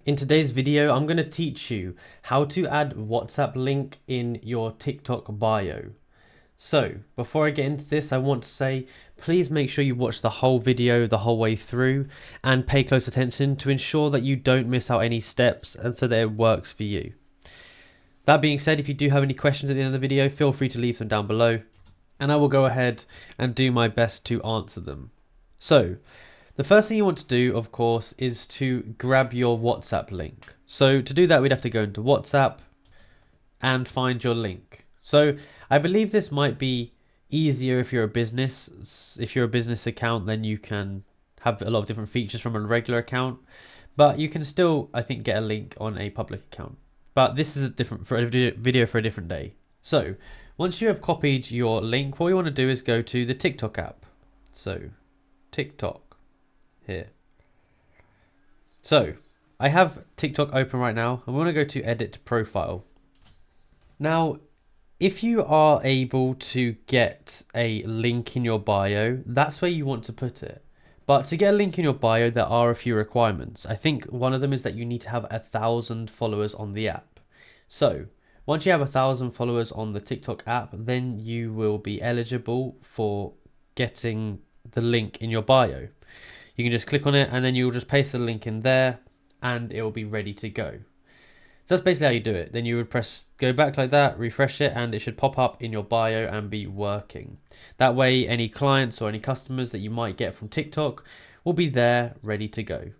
In today's video, I'm going to teach you how to add WhatsApp link in your TikTok bio. So, before I get into this, I want to say, please make sure you watch the whole video the whole way through and pay close attention to ensure that you don't miss out any steps and so that it works for you. That being said, if you do have any questions at the end of the video, feel free to leave them down below and I will go ahead and do my best to answer them. So, the first thing you want to do, of course, is to grab your WhatsApp link. So to do that, we'd have to go into WhatsApp and find your link. So I believe this might be easier if you're a business. If you're a business account, then you can have a lot of different features from a regular account, but you can still, I think, get a link on a public account. But this is for a video for a different day. So once you have copied your link, what we want to do is go to the TikTok app. So TikTok. Here. So I have TikTok open right now. I'm going to go to edit profile. Now, if you are able to get a link in your bio, that's where you want to put it. But to get a link in your bio, there are a few requirements. I think one of them is that you need to have 1,000 followers on the app. So once you have 1,000 followers on the TikTok app, then you will be eligible for getting the link in your bio. You can just click on it and then you'll just paste the link in there and it will be ready to go. So that's basically how you do it. Then you would press go back like that, refresh it, and it should pop up in your bio and be working. That way any clients or any customers that you might get from TikTok will be there ready to go.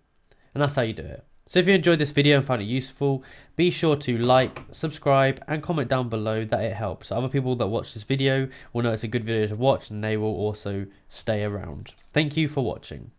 And that's how you do it. So if you enjoyed this video and found it useful, be sure to like, subscribe and comment down below that it helps. Other people that watch this video will know it's a good video to watch and they will also stay around. Thank you for watching.